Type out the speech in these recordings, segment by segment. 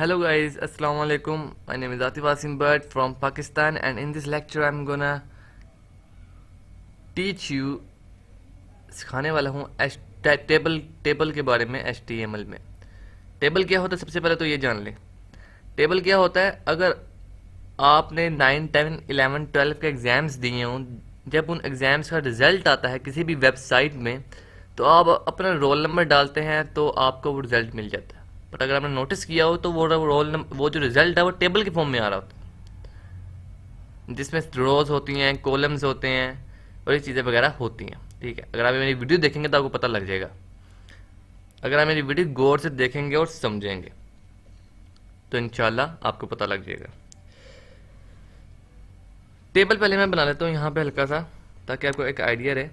Hello guys, Assalamu alaikum. My name is Atif Asim Bhatt from Pakistan, and in this lecture I'm gonna teach you, सिखाने वाला हूँ table के बारे में HTML में। Table क्या होता है सबसे पहले तो ये जान लें। टेबल क्या होता है, अगर आपने 9, 10, 11, 12 के एग्ज़ाम्स दिए हों, जब उन एग्ज़ाम्स का रिज़ल्ट आता है किसी भी वेबसाइट में, तो आप अपना रोल नंबर डालते हैं तो आपको वो रिज़ल्ट मिल जाता है। बट अगर आपने नोटिस किया हो तो वो जो रिज़ल्ट है वो टेबल के फॉर्म में आ रहा होता है, जिसमें रोज़ होती हैं, कॉलम्स होते हैं और ये चीज़ें वगैरह होती हैं। ठीक है, अगर आप मेरी वीडियो देखेंगे तो आपको पता लग जाएगा, अगर आप मेरी वीडियो गौर से देखेंगे और समझेंगे तो इंशाल्लाह आपको पता लग जाएगा। टेबल पहले मैं बना लेता हूँ यहाँ पे हल्का सा, ताकि आपको एक आइडिया रहे।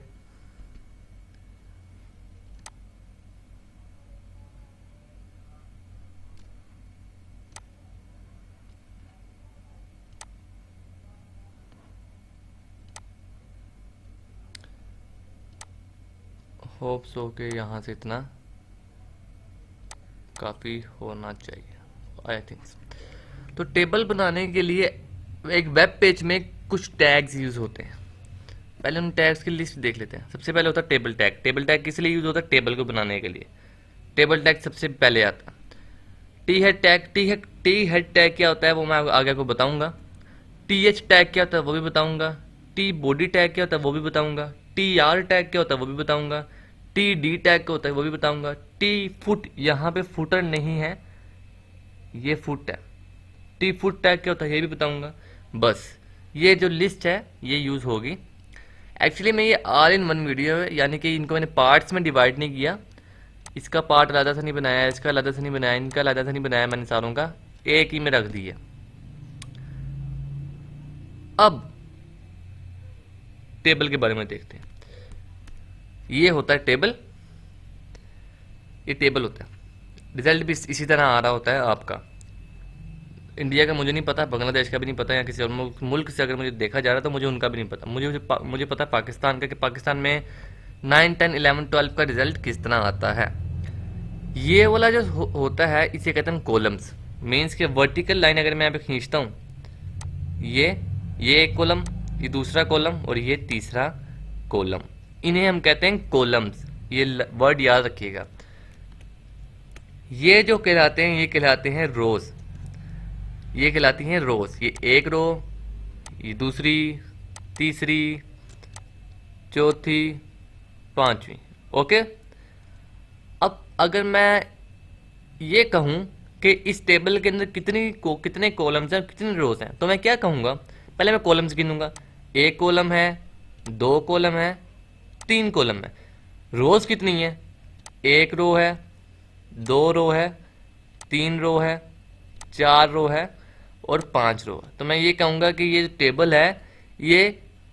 होप सो के यहाँ से इतना काफ़ी होना चाहिए, आई थिंक। तो टेबल बनाने के लिए एक वेब पेज में कुछ टैग्स यूज़ होते हैं। पहले उन टैग्स की लिस्ट देख लेते हैं। सबसे पहले होता है टेबल टैग। टेबल टैग किस लिए यूज़ होता है? टेबल को बनाने के लिए टेबल टैग सबसे पहले आता है। टी हेड टैग क्या होता है वो मैं आगे को बताऊंगा। टी एच टैग क्या होता है वो भी बताऊंगा। टी बॉडी टैग क्या होता है वो भी बताऊंगा। टी आर टैग क्या होता है वो भी बताऊंगा। टी डी टैग क्या होता है वो भी बताऊंगा। टी फुट, यहाँ पे फुटर नहीं है, ये फुट है। टी फुट टैग क्या होता है ये भी बताऊंगा। बस ये जो लिस्ट है ये यूज़ होगी। एक्चुअली मैं ये ऑल इन वन वीडियो है, यानी कि इनको मैंने पार्ट्स में डिवाइड नहीं किया। इसका पार्ट अलग से नहीं बनाया, इसका अलग से नहीं बनाया, इनका अलग से नहीं बनाया, मैंने सारों का एक ही में रख दिया। अब टेबल के बारे में देखते हैं। ये होता है टेबल, ये टेबल होता है। रिजल्ट भी इसी तरह आ रहा होता है आपका। इंडिया का मुझे नहीं पता, बांग्लादेश का भी नहीं पता, या किसी और मुल्क से अगर मुझे देखा जा रहा है तो मुझे उनका भी नहीं पता। मुझे पता है पाकिस्तान का, कि पाकिस्तान में 9, 10, 11, 12 का रिजल्ट किस तरह आता है। ये वाला जो होता है इसे कहते हैं कॉलम्स। मीन्स के वर्टिकल लाइन अगर मैं यहाँ पे खींचता हूँ, ये एक कॉलम, ये दूसरा कॉलम और ये तीसरा कॉलम, इन्हें हम कहते हैं कॉलम्स। ये वर्ड याद रखिएगा। ये जो कहलाते हैं ये कहलाते हैं रोज। ये कहलाती हैं रोज। ये एक रो, ये दूसरी, तीसरी, चौथी, पांचवी। ओके। अब अगर मैं ये कहूँ कि इस टेबल के अंदर कितने कॉलम्स हैं, कितने रोज हैं, तो मैं क्या कहूँगा? पहले मैं कॉलम्स गिनूंगा। एक कॉलम है, दो कॉलम है, तीन कॉलम है। रोज कितनी है? एक रो है, दो रो है, तीन रो है, चार रो है और पांच रो है। तो मैं ये कहूँगा कि ये जो टेबल है ये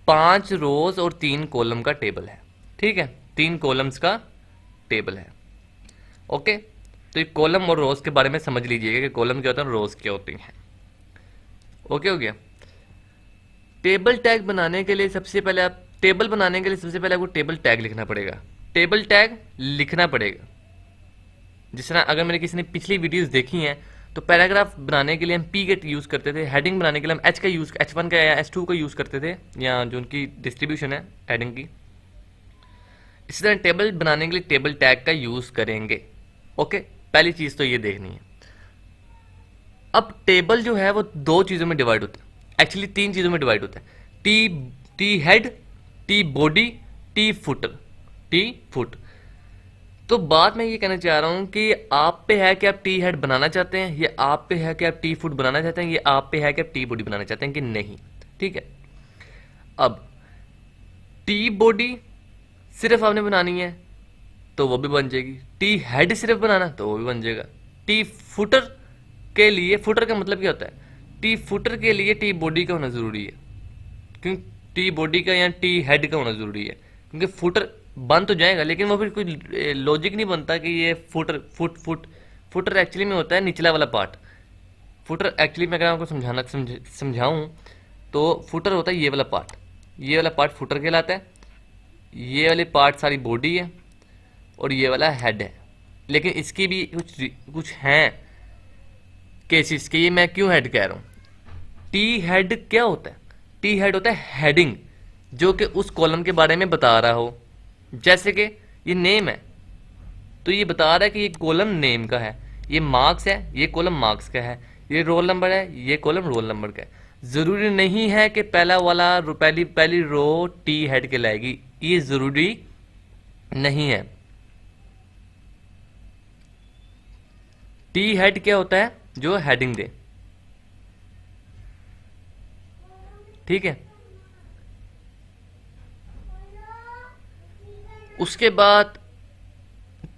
5 रोज और 3 कॉलम का टेबल है। ठीक है, 3 कॉलम्स का टेबल है। ओके, तो ये कॉलम और रोज के बारे में समझ लीजिएगा कि कॉलम क्या होता है और रोज क्या होती हैं। ओके हो गया। टेबल टैग बनाने के लिए सबसे पहले आपको टेबल टैग लिखना पड़ेगा। टेबल टैग लिखना पड़ेगा। जिस तरह अगर मैंने किसी ने पिछली वीडियोस देखी हैं तो पैराग्राफ बनाने के लिए हम पी गेट यूज़ करते थे, हेडिंग बनाने के लिए हम H1 का या H2 का यूज़ करते थे, या जो उनकी डिस्ट्रीब्यूशन है हेडिंग की। इसी तरह टेबल बनाने के लिए टेबल टैग का यूज़ करेंगे। ओके, पहली चीज़ तो ये देखनी है। अब टेबल जो है वो 2 चीज़ों में डिवाइड होता है, एक्चुअली 3 चीज़ों में डिवाइड होता है। T T head, T body, T footer, T foot. तो बात मैं ये कहना चाह रहा हूं कि आप पे है कि आप टी हेड बनाना चाहते हैं, ये आप पे है कि आप टी फुट बनाना चाहते हैं, ये आप पे है कि आप टी बॉडी बनाना चाहते हैं कि नहीं। ठीक है। अब टी बॉडी सिर्फ आपने बनानी है तो वो भी बन जाएगी। टी हेड सिर्फ बनाना तो वो भी बन जाएगा। टी फुटर के लिए, फुटर का मतलब क्या होता है? टी फुटर के लिए टी बॉडी का होना जरूरी है। क्यों? टी बॉडी का या टी हेड का होना जरूरी है, क्योंकि फुटर बन तो जाएगा लेकिन वो फिर कोई लॉजिक नहीं बनता कि ये फुटर एक्चुअली में होता है निचला वाला पार्ट। फुटर एक्चुअली मैं अगर आपको समझाऊं तो फुटर होता है ये वाला पार्ट। ये वाला पार्ट फुटर कहलाता है। ये वाले पार्ट सारी बॉडी है और ये वाला हेड है। लेकिन इसकी भी कुछ हैं केसेस के, ये मैं क्यों हेड कह रहा हूँ। टी हेड क्या होता है? टी हेड होता है हेडिंग, जो कि उस कॉलम के बारे में बता रहा हो। जैसे कि ये नेम है, तो ये बता रहा है कि ये कॉलम नेम का है, ये मार्क्स है, ये कॉलम मार्क्स का है, ये रोल नंबर है, ये कॉलम रोल नंबर का है। ज़रूरी नहीं है कि पहला वाला पहली पहली रो टी हेड कहलाएगी, ये ज़रूरी नहीं है। टी हेड क्या होता है? जो हेडिंग दे, ठीक है। उसके बाद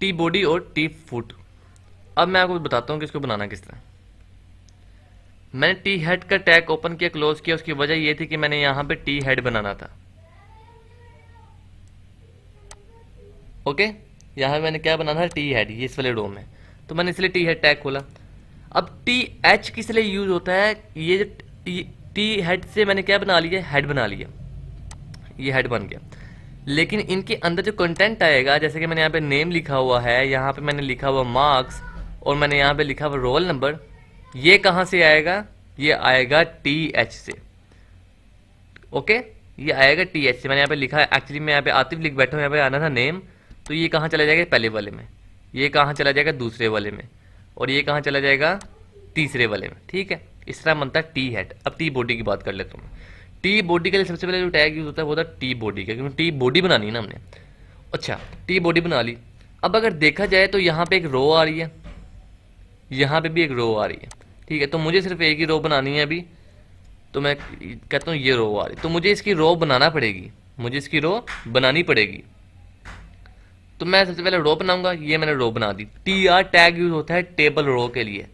टी बॉडी और टी फुट। अब मैं आपको बताता हूँ कि इसको बनाना किस तरह। मैंने टी हेड का टैग ओपन किया, क्लोज किया, उसकी वजह ये थी कि मैंने यहां पे टी हेड बनाना था। ओके, यहां पे मैंने क्या बनाना था? टी हेड, ये इस वाले रो में, तो मैंने इसलिए टी हेड टैग खोला। अब टी एच किस लिए यूज होता है? ये टी हेड से मैंने क्या बना लिया? हेड बना लिया, ये हेड बन गया। लेकिन इनके अंदर जो कंटेंट आएगा, जैसे कि मैंने यहाँ पे नेम लिखा हुआ है, यहाँ पे मैंने लिखा हुआ मार्क्स, और मैंने यहाँ पे लिखा हुआ रोल नंबर, ये कहाँ से आएगा? ये आएगा टी एच से। ओके, ये आएगा टी एच से। मैंने यहाँ पे लिखा है, एक्चुअली मैं यहाँ पे आतिफ लिख बैठा हूँ, यहाँ पे आना था नेम, तो ये कहाँ चला जाएगा? पहले वाले में। ये कहाँ चला जाएगा? दूसरे वाले में। और ये कहाँ चला जाएगा? तीसरे वाले में। ठीक है, इस तरह बनता है टी हेड। अब टी बॉडी की बात कर लेता हूँ। टी बॉडी के लिए सबसे पहले जो टैग यूज होता है वो होता है टी बॉडी का, क्योंकि टी बॉडी बनानी है ना हमने। अच्छा, टी बॉडी बना ली। अब अगर देखा जाए तो यहाँ पे एक रो आ रही है, यहाँ पे भी एक रो आ रही है, ठीक है। तो मुझे सिर्फ एक ही रो बनानी है अभी, तो मैं कहता हूँ ये रो आ रही, तो मुझे इसकी रो बनाना पड़ेगी, मुझे इसकी रो बनानी पड़ेगी। तो मैं सबसे पहले रो बनाऊंगा, ये मैंने रो बना दी। टी आर टैग यूज होता है टेबल रो के लिए,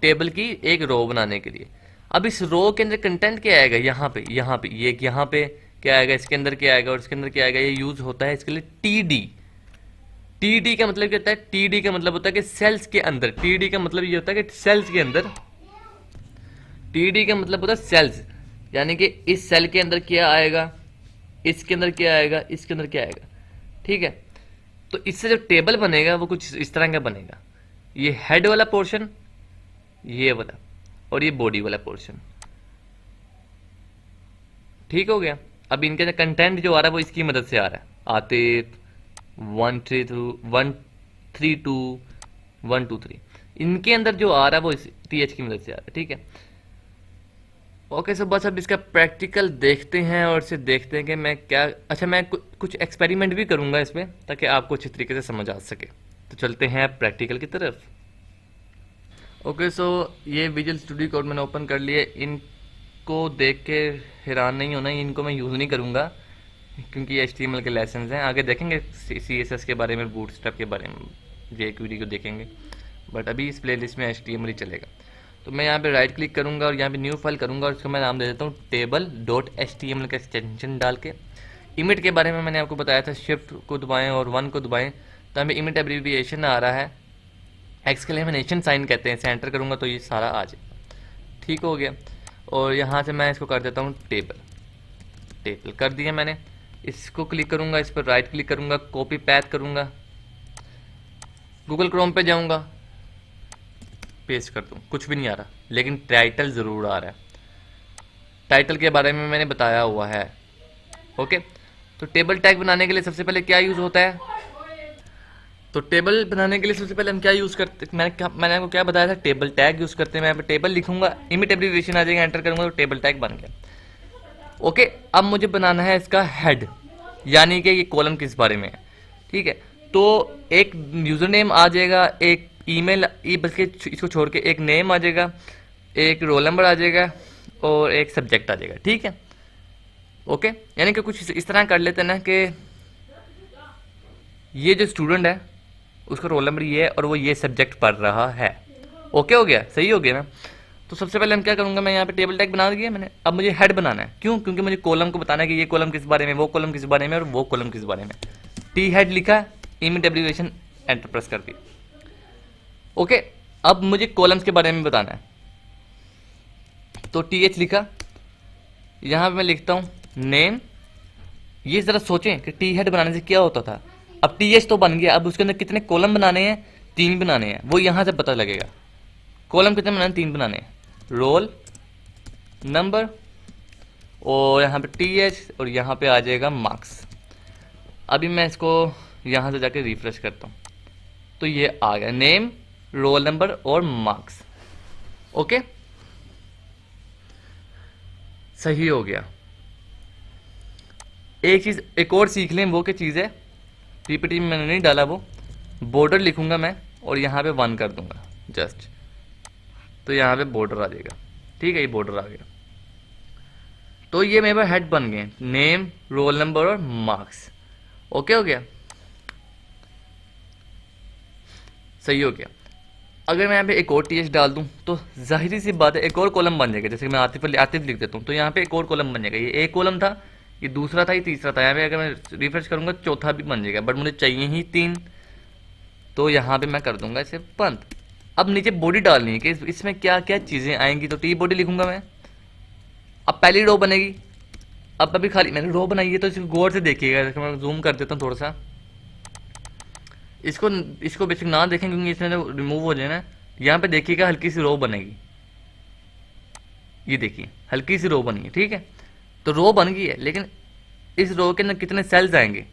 टेबल की एक रो बनाने के लिए। अब इस रो के अंदर कंटेंट क्या आएगा? यहाँ पे ये यहाँ पे क्या आएगा, इसके अंदर क्या आएगा और इसके अंदर क्या आएगा? ये यूज होता है इसके लिए टी डी। टी डी का मतलब क्या होता है? टी डी का मतलब होता है कि सेल्स के अंदर। टी डी का मतलब ये होता है कि सेल्स के अंदर, टी डी का मतलब होता है सेल्स, यानी कि इस सेल के अंदर क्या आएगा, इसके अंदर क्या आएगा, इसके अंदर क्या आएगा, ठीक है। तो इससे जो टेबल बनेगा वो कुछ इस तरह का बनेगा। ये हेड वाला पोर्शन, ये वाला, और ये बॉडी वाला पोर्शन, ठीक हो गया। अब इनके अंदर कंटेंट जो आ रहा है वो इसकी मदद से आ रहा है। आतिफ 132 123, इनके अंदर जो आ रहा है वो इस टी एच की मदद से आ रहा है, ठीक है। ओके, सो बस अब इसका प्रैक्टिकल देखते हैं और इसे देखते हैं कि मैं क्या, अच्छा मैं कुछ एक्सपेरिमेंट भी करूंगा इसमें, ताकि आपको अच्छी तरीके से समझ आ सके। तो चलते हैं प्रैक्टिकल की तरफ। ओके, सो ये विजुअल स्टूडियो कोड मैंने ओपन कर लिए। इनको देख के हैरान नहीं होना, इनको मैं यूज़ नहीं करूँगा क्योंकि ये HTML के लेसन हैं। आगे देखेंगे CSS के बारे में, बूटस्ट्रैप के बारे में, jQuery को देखेंगे, बट अभी इस प्लेलिस्ट में HTML ही चलेगा। तो मैं यहाँ पे राइट क्लिक करूँगा और यहाँ पे न्यू फाइल करूँगा और इसको मैं नाम दे देता हूँ table.html का एक्सटेंशन डाल के। इमेट के बारे में मैंने आपको बताया था, शिफ्ट को दबाएँ और 1 को दबाएँ तो हमें इमेट एब्रीविएशन आ रहा है, एक्सक्लेमेशन साइन कहते हैं। सेंटर करूँगा तो ये सारा आ जाएगा, ठीक हो गया। और यहाँ से मैं इसको कर देता हूँ टेबल कर दिया मैंने। इसको क्लिक करूँगा, इस पर राइट क्लिक करूँगा, कॉपी पैथ करूँगा, गूगल क्रोम पे जाऊँगा, पेस्ट कर दूँ। कुछ भी नहीं आ रहा, लेकिन टाइटल ज़रूर आ रहा है। टाइटल के बारे में मैंने बताया हुआ है। ओके, तो टेबल टैग बनाने के लिए सबसे पहले क्या यूज़ होता है? तो टेबल बनाने के लिए सबसे पहले हम क्या यूज़ करते, मैंने आपको क्या बताया था? टेबल टैग यूज़ करते हैं। मैं यहाँ पे टेबल लिखूंगा, इमेट एब्रीविएशन आ जाएगा, एंटर करूंगा तो टेबल टैग बन गया। ओके, अब मुझे बनाना है इसका हेड, यानी कि ये कॉलम किस बारे में है, ठीक है। तो एक यूज़र नेम आ जाएगा, एक ईमेल, बल्कि इसको छोड़ के एक नेम आ जाएगा, एक रोल नंबर आ जाएगा और एक सब्जेक्ट आ जाएगा, ठीक है। ओके, यानी कि कुछ इस तरह कर लेते हैं ना कि ये जो स्टूडेंट है उसका रोल नंबर ये है और वो ये सब्जेक्ट पढ़ रहा है। ओके हो गया, सही हो गया ना। तो सबसे पहले हम क्या करूँगा, मैं यहाँ पे टेबल टैग बना दिया मैंने। अब मुझे हेड बनाना है, क्यों? क्योंकि मुझे कॉलम को बताना है कि ये कॉलम किस बारे में, वो कॉलम किस बारे में और वो कॉलम किस बारे में। टी हेड लिखा, इमेट एब्रीविएशन, एंटर प्रेस कर दिया। ओके, अब मुझे कॉलम्स के बारे में बताना है, तो TH लिखा, यहाँ पे मैं लिखता हूँ नेम। ये ज़रा सोचें कि टी हेड बनाने से क्या होता था। अब TH तो बन गया, अब उसके अंदर कितने कॉलम बनाने हैं? 3 बनाने हैं, वो यहाँ से पता लगेगा। कॉलम कितने बनाने, 3 बनाने हैं, रोल नंबर और यहाँ पे TH और यहाँ पे आ जाएगा मार्क्स। अभी मैं इसको यहाँ से जाके रिफ्रेश करता हूँ तो ये आ गया नेम, रोल नंबर और मार्क्स। ओके, सही हो गया। एक चीज़ एक और सीख लें, वो क्या चीज़ है, PPT में मैंने नहीं डाला, वो बॉर्डर लिखूंगा मैं और यहाँ पे 1 कर दूंगा जस्ट, तो यहाँ पे बॉर्डर आ जाएगा। ठीक है, ये बॉर्डर आ गया। तो ये मेरे पास हेड बन गए, नेम, रोल नंबर और मार्क्स। ओके हो गया, सही हो गया। अगर मैं यहाँ पे एक और TH डाल दूँ तो जाहिर सी बात है एक और कॉलम बन जाएगा। जैसे कि मैं आतिफ लिख देता हूँ तो यहाँ पे एक और कॉलम बन जाएगा। ये एक कॉलम था, ये दूसरा था, ये तीसरा था। यहाँ पे अगर मैं रिफ्रेश करूँगा चौथा भी बन जाएगा, बट मुझे चाहिए ही 3, तो यहाँ पे मैं कर दूंगा इसे बंद। अब नीचे बॉडी डालनी है कि इसमें क्या क्या चीज़ें आएंगी, तो T बॉडी लिखूंगा मैं। अब पहली रो बनेगी। अब अभी खाली मैंने रो बनाई है तो इसको गौर से देखिएगा। मैं जूम कर देता हूँ थोड़ा सा, इसको बेसिक ना देखें क्योंकि इसमें जो रिमूव हो जाए ना, यहाँ पे देखिएगा हल्की सी रो बनेगी। ये देखिए हल्की सी रो बनी है, ठीक है। तो रो बन गई है, लेकिन इस रो के अंदर कितने सेल्स आएंगे।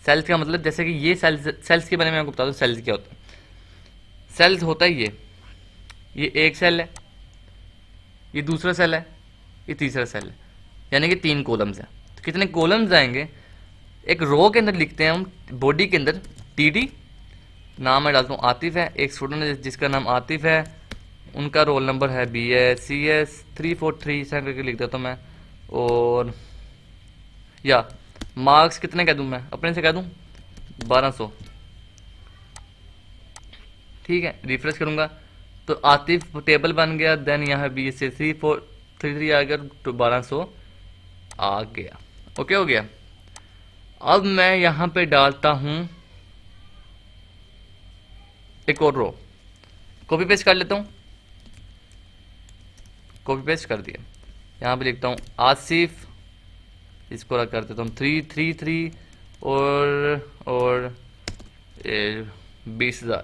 सेल्स का मतलब जैसे कि ये सेल्स के बारे में आपको बता दूँ सेल्स क्या होता है। सेल्स होता है ये एक सेल है, ये दूसरा सेल है, ये तीसरा सेल है, यानी कि 3 कॉलम्स हैं। तो कितने कॉलम्स आएंगे एक रो के अंदर लिखते हैं हम, बॉडी के अंदर TD, नाम मैं डालता हूँ आतिफ है, एक स्टूडेंट है जिसका नाम आतिफ है, उनका रोल नंबर है BS 343 ऐसा करके लिख देता हूँ मैं। और या मार्क्स कितने कह दूँ मैं, अपने से कह दूँ 1200। ठीक है, रिफ्रेश करूँगा तो आतिफ टेबल बन गया। देन यहाँ BS 3433 आ गया तो 1200 आ गया। ओके हो गया। अब मैं यहाँ पे डालता हूँ एक और रो, कॉपी पेस्ट कर लेता हूँ, कॉपी पेस्ट कर दिया। यहाँ पे लिखता हूँ आसिफ, इसको रख कर देता हूँ 333 और 20,000,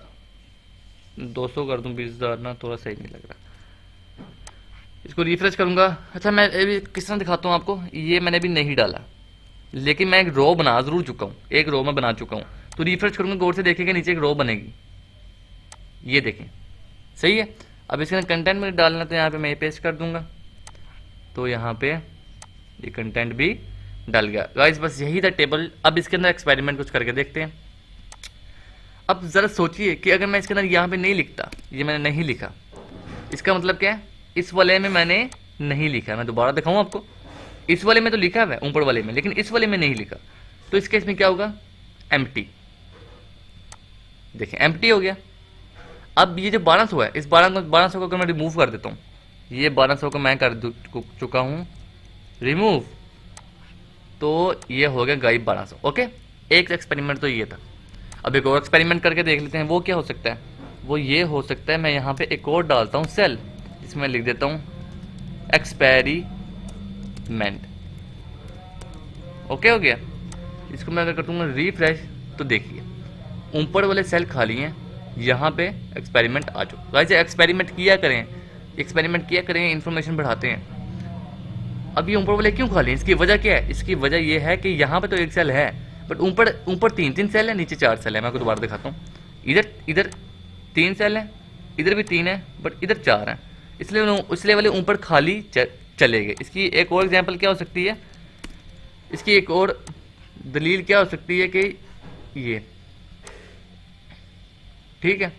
200 कर दूँ, 20,000 ना थोड़ा सही नहीं लग रहा। इसको रिफ्रेश करूँगा। अच्छा मैं अभी किस तरह दिखाता हूँ आपको, ये मैंने भी नहीं डाला लेकिन मैं एक रो बना ज़रूर चुका हूँ, एक रो में बना चुका हूँ। तो रिफ्रेश करूँगा, गौर से देखिएगा नीचे एक रो बनेगी, ये देखें, सही है। अब इसके अंदर कंटेंट में डालना तो यहाँ पे मैं ये पेस्ट कर दूंगा, तो यहाँ पे ये कंटेंट भी डल गया। गाइस बस यही था टेबल। अब इसके अंदर एक्सपेरिमेंट कुछ करके देखते हैं। अब ज़रा सोचिए कि अगर मैं इसके अंदर यहाँ पे नहीं लिखता, ये मैंने नहीं लिखा, इसका मतलब क्या है, इस वाले में मैंने नहीं लिखा। मैं दोबारा दिखाऊँ आपको, इस वाले में तो लिखा हुआ है ऊपर वाले में, लेकिन इस वाले में नहीं लिखा। तो इस केस में क्या होगा, एम्प्टी। देखिए एम्प्टी हो गया। अब ये जो 1200 है, इस 1200 को अगर मैं रिमूव कर देता हूँ, ये 1200 को मैं कर चुका हूँ रिमूव, तो ये हो गया गाइब 1200। ओके, एक एक्सपेरिमेंट तो ये था। अब एक और एक्सपेरिमेंट करके देख लेते हैं, वो क्या हो सकता है। वो ये हो सकता है, मैं यहाँ पे एक और डालता हूँ सेल, जिसमें लिख देता हूँ एक्सपेरिमेंट। ओके हो गया। इसको मैं अगर कर दूँगा रिफ्रेश तो देखिए ऊपर वाले सेल खाली हैं, यहाँ पे एक्सपेरिमेंट आ चुका। गाइस एक्सपेरिमेंट किया करें, इन्फॉर्मेशन बढ़ाते हैं। अब ये ऊपर वाले क्यों खाली हैं, इसकी वजह क्या है। इसकी वजह ये है कि यहाँ पे तो एक सेल है, बट ऊपर 3 सेल है, नीचे 4 सेल है। मैं आपको दोबारा दिखाता हूँ, इधर 3 सेल है, इधर भी 3 है, बट इधर 4 है, इसलिए वाले ऊपर खाली चले गए। इसकी एक और एग्जाम्पल क्या हो सकती है, इसकी एक और दलील क्या हो सकती है कि ये, ठीक है,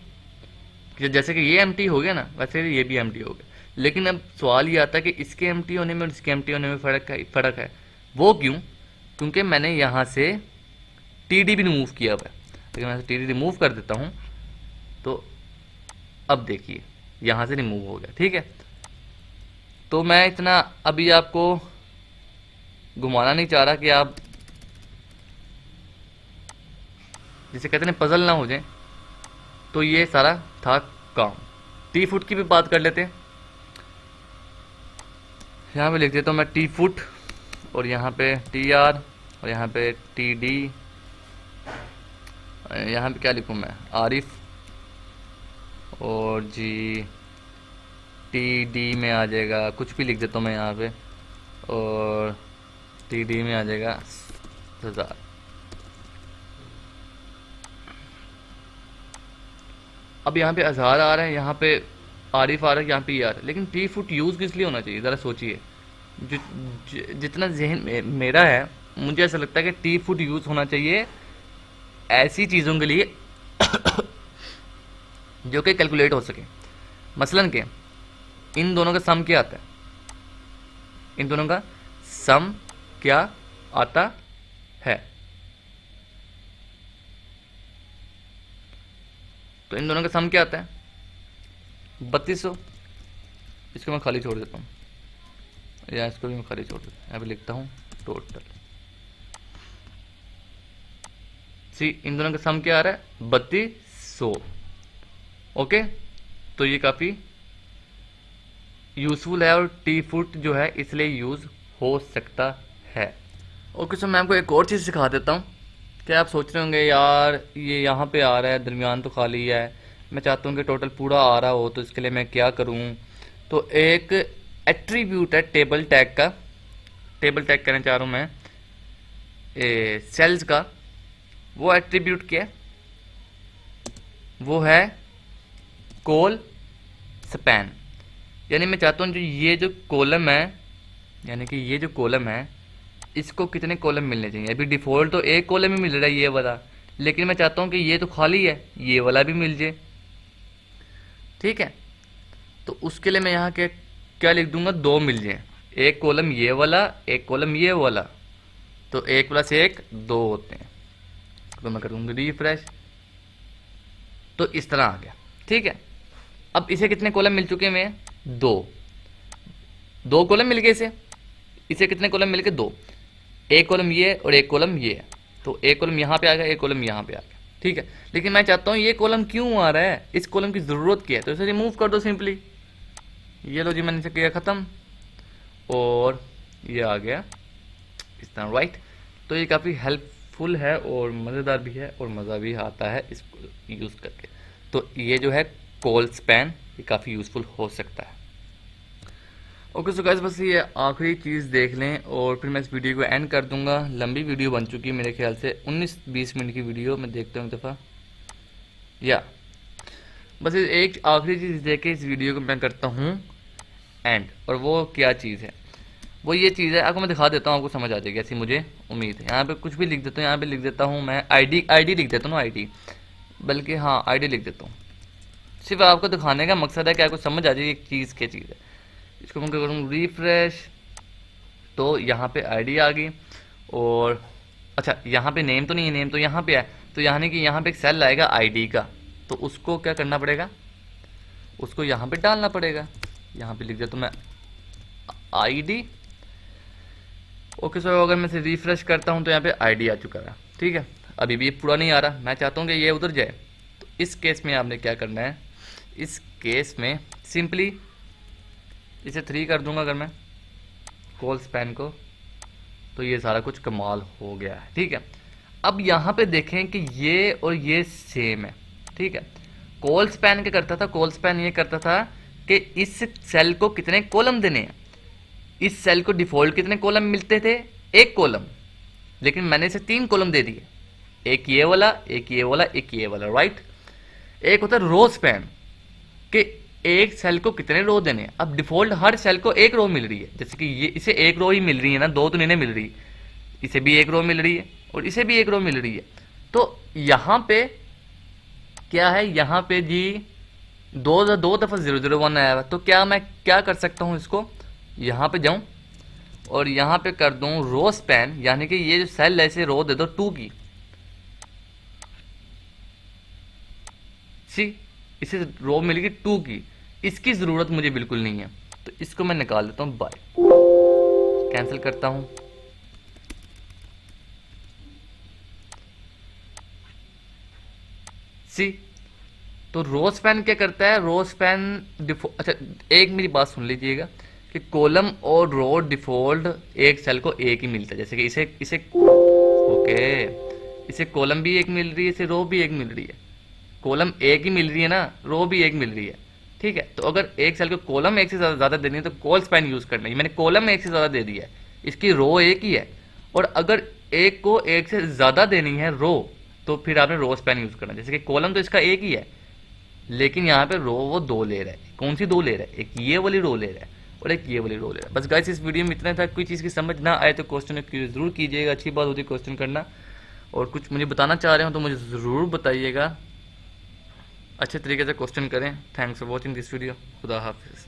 कि जैसे कि ये एम्प्टी हो गया ना, वैसे ये भी एम्प्टी हो गया। लेकिन अब सवाल ये आता है कि इसके एम्प्टी होने में और इसके एम्प्टी होने में फ़र्क है। वो क्यों, क्योंकि मैंने यहाँ से TD भी रिमूव किया हुआ है। अगर मैं TD रिमूव कर देता हूँ तो अब देखिए यहाँ से रिमूव हो गया, ठीक है। तो मैं इतना अभी आपको घुमाना नहीं चाह रहा कि आप जिसे कहते हैं पजल ना हो जाए। तो ये सारा था काम। टी फुट की भी बात कर लेते हैं। यहाँ पे लिख देता हूँ मैं टी फुट, और यहाँ पे TR, और यहाँ पे TD, यहाँ पे क्या लिखूँ मैं, आरिफ, और जी टी डी में आ जाएगा, कुछ भी लिख देता हूँ मैं यहाँ पे, और टी डी में आ जाएगा 1000। अब यहाँ पे 1000 आ रहा है, यहाँ पे आरिफ आ रहा है, यहाँ पे ये आ रहा है, लेकिन टी फुट यूज़ किस लिए होना चाहिए, ज़रा सोचिए। जितना जहन मेरा है, मुझे ऐसा लगता है कि टी फुट यूज़ होना चाहिए ऐसी चीज़ों के लिए जो कि कैलकुलेट हो सके। मसलन के इन दोनों का सम क्या आता है, इन दोनों का सम क्या आता है, तो इन दोनों का सम क्या आता है 3200। इसको मैं खाली छोड़ देता हूँ, या इसको भी मैं खाली छोड़ देता हूँ, यहाँ पे लिखता हूँ टोटल। सी इन दोनों का सम क्या आ रहा है 3200। ओके, तो ये काफ़ी यूज़फुल है और टी फुट जो है इसलिए यूज़ हो सकता है। ओके, सो मैं आपको एक और चीज़ सिखा देता हूँ। क्या आप सोच रहे होंगे यार ये यहाँ पे आ रहा है, दरमियान तो खाली है, मैं चाहता हूँ कि टोटल पूरा आ रहा हो, तो इसके लिए मैं क्या करूँ। तो एक एट्रीब्यूट है टेबल टैग का, टेबल टैग करना चाह रहा हूँ मैं सेल्स का। वो एट्रीब्यूट क्या है, वो है कोल स्पैन। यानी मैं चाहता हूँ जो ये जो कॉलम है, यानी कि ये जो कॉलम है इसको कितने कॉलम मिलने चाहिए। अभी डिफ़ॉल्ट तो एक कॉलम ही मिल रहा है ये वाला, लेकिन मैं चाहता हूँ कि ये तो खाली है, ये वाला भी मिल जाए। ठीक है, तो उसके लिए मैं यहाँ के क्या लिख दूंगा, 2 मिल जाए, एक कॉलम ये वाला, एक कॉलम ये वाला, तो 1 + 1 2 होते हैं। तो मैं कर दूंगा रिफ्रेश, तो इस तरह आ गया। ठीक है, अब इसे कितने कॉलम मिल चुके हैं, 2 कॉलम मिल गए इसे कितने कॉलम मिल गए, 2, एक कॉलम ये और एक कॉलम ये है, तो एक कॉलम यहाँ पे आ गया, एक कॉलम यहाँ पे आ गया। ठीक है, लेकिन मैं चाहता हूँ ये कॉलम क्यों आ रहा है, इस कॉलम की ज़रूरत क्या है, तो इसे रिमूव कर दो सिंपली। ये लो जी, मैंने इसे किया ख़त्म, और ये आ गया इस तरह, राइट। तो ये काफ़ी हेल्पफुल है और मज़ेदार भी है और मज़ा भी आता है इसको यूज़ करके। तो ये जो है कॉल स्पैन, ये काफ़ी यूज़फुल हो सकता है। ओके, सो गाइस बस ये आखिरी चीज़ देख लें और फिर मैं इस वीडियो को एंड कर दूंगा। लंबी वीडियो बन चुकी है मेरे ख्याल से, 19-20 मिनट की वीडियो। मैं देखता हूँ एक दफ़ा, या बस एक आखिरी चीज़ देख के इस वीडियो को मैं करता हूँ एंड। और वो क्या चीज़ है, वो ये चीज़ है, आपको मैं दिखा देता हूँ, आपको समझ आ जाएगी ऐसी मुझे उम्मीद है। यहाँ पे कुछ भी लिख देता हूँ, यहाँ पे लिख देता हूँ मैं आईडी लिख देता हूँ ना, आईडी, बल्कि हाँ आईडी लिख देता हूँ। सिर्फ आपको दिखाने का मकसद है कि आपको समझ आ जाए एक चीज़ क्या चीज़ है। इसको मैं करूँ रिफ्रेश, तो यहाँ पे आईडी आ गई। और अच्छा, यहाँ पे नेम तो नहीं है, नेम तो यहाँ पे है, तो यानी कि यहाँ पे एक सेल आएगा आईडी का, तो उसको क्या करना पड़ेगा, उसको यहाँ पे डालना पड़ेगा। यहाँ पे लिख देता हूँ मैं आईडी। ओके, सो अगर मैं इसे रिफ्रेश करता हूँ तो यहाँ पे आईडी आ चुका है। ठीक है, अभी भी ये पूरा नहीं आ रहा, मैं चाहता हूँ कि ये उधर जाए। तो इस केस में आपने क्या करना है, इस केस में सिंपली इसे 3 कर दूंगा अगर मैं कॉल स्पैन को, तो ये सारा कुछ कमाल हो गया है। ठीक है, अब यहाँ पे देखें कि ये और ये सेम है। ठीक है, कॉल स्पैन क्या करता था, कॉल स्पैन ये करता था कि इस सेल को कितने कॉलम देने हैं। इस सेल को डिफॉल्ट कितने कॉलम मिलते थे, 1 कॉलम, लेकिन मैंने इसे 3 कॉलम दे दिए, एक ये वाला, एक ये वाला, एक ये वाला, राइट। एक होता है रो स्पैन कि एक सेल को कितने रो देने हैं। अब डिफॉल्ट हर सेल को 1 रो मिल रही है, जैसे कि ये इसे 1 रो ही मिल रही है ना, 2 तो नहीं मिल रही, इसे भी 1 रो मिल रही है और इसे भी 1 रो मिल रही है। तो यहाँ पे क्या है, यहाँ पे जी 2 दफ़ा 001 आया हुआ, तो क्या मैं क्या कर सकता हूँ, इसको यहाँ पे जाऊँ और यहाँ पे कर दूँ रो स्पैन, यानी कि ये जो सेल है इसे रो दे दो 2 की। सी इसे रो मिलेगी 2 की, इसकी ज़रूरत मुझे बिल्कुल नहीं है, तो इसको मैं निकाल देता हूँ, बाय, कैंसिल करता हूँ। सी तो रो स्पैन क्या करता है, रो स्पैन अच्छा एक मेरी बात सुन लीजिएगा कि कॉलम और रो डिफॉल्ट एक सेल को एक ही मिलता है। जैसे कि इसे इसे ओके, इसे कॉलम भी एक मिल रही है, इसे रो भी एक मिल रही है, कॉलम एक ही मिल रही है ना, रो भी एक मिल रही है, ठीक है, तो अगर एक सेल को कॉलम एक से ज़्यादा देनी है तो कॉल स्पैन यूज़ करना है। मैंने कॉलम में एक से ज़्यादा दे दिया है, इसकी रो एक ही है, और अगर एक को एक से ज़्यादा देनी है रो, तो फिर आपने रो स्पैन यूज़ करना है। जैसे कि कॉलम तो इसका एक ही है, लेकिन यहाँ पे रो वो दो ले रहा है। कौन सी दो ले रहा है? एक ये वाली रो ले रहा है और एक ये वाली रो ले रहा है। बस गाइस इस वीडियो में इतना था। कोई चीज़ की समझ ना आए तो क्वेश्चन ज़रूर कीजिएगा, अच्छी बात होती है क्वेश्चन करना। और कुछ मुझे बताना चाह रहे हो तो मुझे ज़रूर बताइएगा, अच्छे तरीके से क्वेश्चन करें। Thanks for watching this video. खुदा हाफिज़।